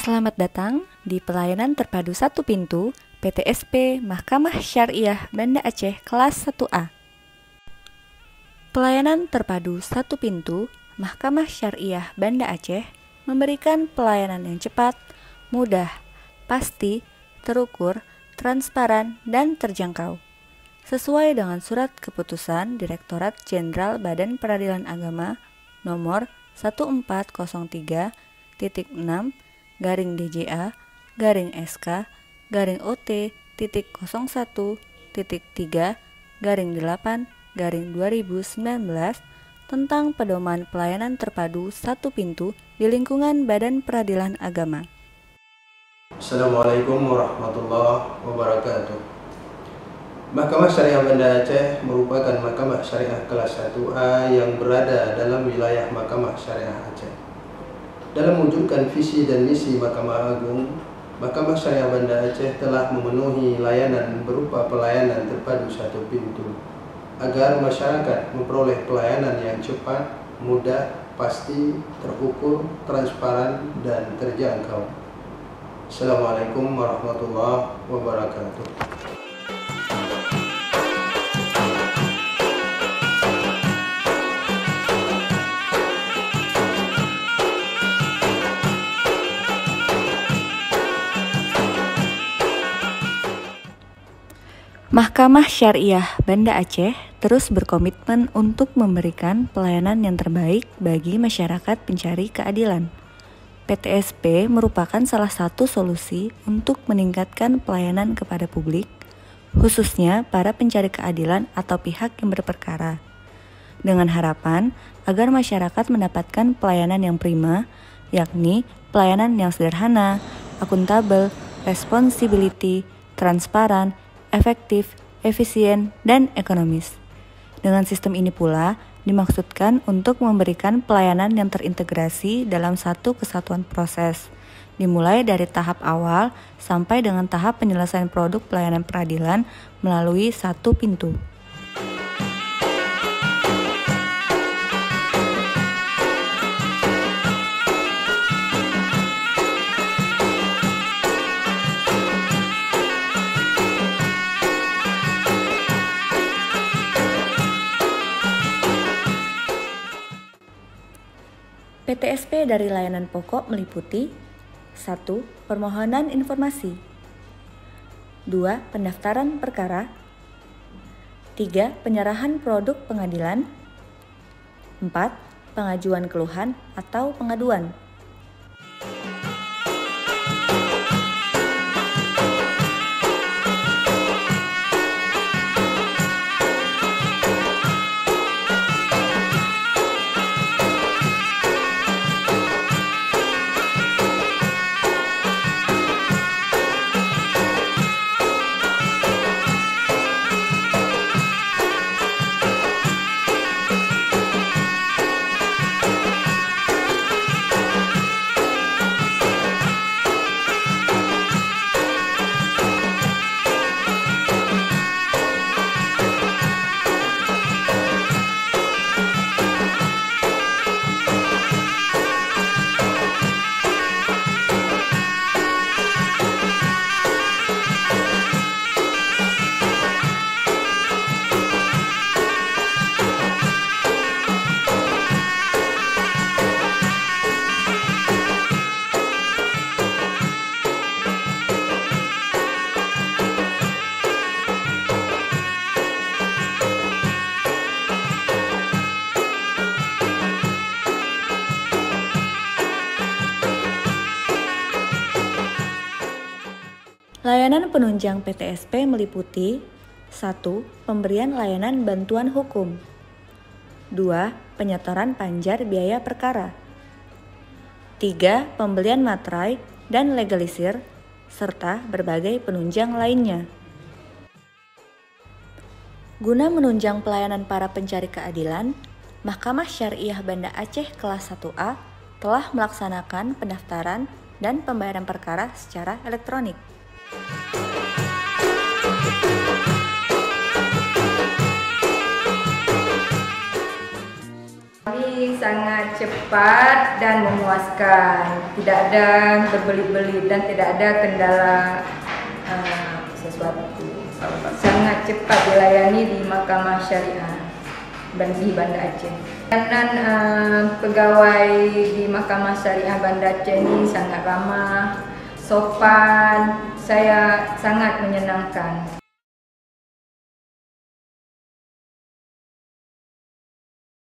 Selamat datang di pelayanan terpadu satu pintu PTSP Mahkamah Syariah Banda Aceh kelas 1A. Pelayanan terpadu satu pintu Mahkamah Syariah Banda Aceh memberikan pelayanan yang cepat, mudah, pasti, terukur, transparan, dan terjangkau. Sesuai dengan surat keputusan Direktorat Jenderal Badan Peradilan Agama nomor 14,3.6/DJA/SK/OT.3/8/2019 tentang pedoman pelayanan terpadu satu pintu di lingkungan Badan Peradilan Agama. Assalamualaikum warahmatullahi wabarakatuh. Mahkamah Syariah Banda Aceh merupakan Mahkamah Syariah kelas 1A yang berada dalam wilayah Mahkamah Syariah Aceh. Dalam mewujudkan visi dan misi Mahkamah Agung, Mahkamah Syariah Banda Aceh telah memenuhi layanan berupa pelayanan terpadu satu pintu agar masyarakat memperoleh pelayanan yang cepat, mudah, pasti, terukur, transparan, dan terjangkau. Assalamualaikum warahmatullahi wabarakatuh. Mahkamah Syariah Banda Aceh terus berkomitmen untuk memberikan pelayanan yang terbaik bagi masyarakat pencari keadilan. PTSP merupakan salah satu solusi untuk meningkatkan pelayanan kepada publik, khususnya para pencari keadilan atau pihak yang berperkara, dengan harapan agar masyarakat mendapatkan pelayanan yang prima, yakni pelayanan yang sederhana, akuntabel, responsibility, transparan, efektif, efisien, dan ekonomis. Dengan sistem ini pula dimaksudkan untuk memberikan pelayanan yang terintegrasi dalam satu kesatuan proses, dimulai dari tahap awal sampai dengan tahap penyelesaian produk pelayanan peradilan melalui satu pintu. PTSP dari layanan pokok meliputi 1. Permohonan informasi 2. Pendaftaran perkara 3. Penyerahan produk pengadilan 4. Pengajuan keluhan atau pengaduan. Layanan penunjang PTSP meliputi 1. Pemberian layanan bantuan hukum 2. Penyetoran panjar biaya perkara 3. Pembelian materai dan legalisir serta berbagai penunjang lainnya. Guna menunjang pelayanan para pencari keadilan, Mahkamah Syariah Banda Aceh kelas 1A telah melaksanakan pendaftaran dan pembayaran perkara secara elektronik. Kami ini sangat cepat dan memuaskan. Tidak ada berbelit-belit dan tidak ada kendala sesuatu. Sangat cepat dilayani di Mahkamah Syariah di Banda Aceh. Dan pegawai di Mahkamah Syariah Banda Aceh ini sangat ramah, sopan. Saya sangat menyenangkan.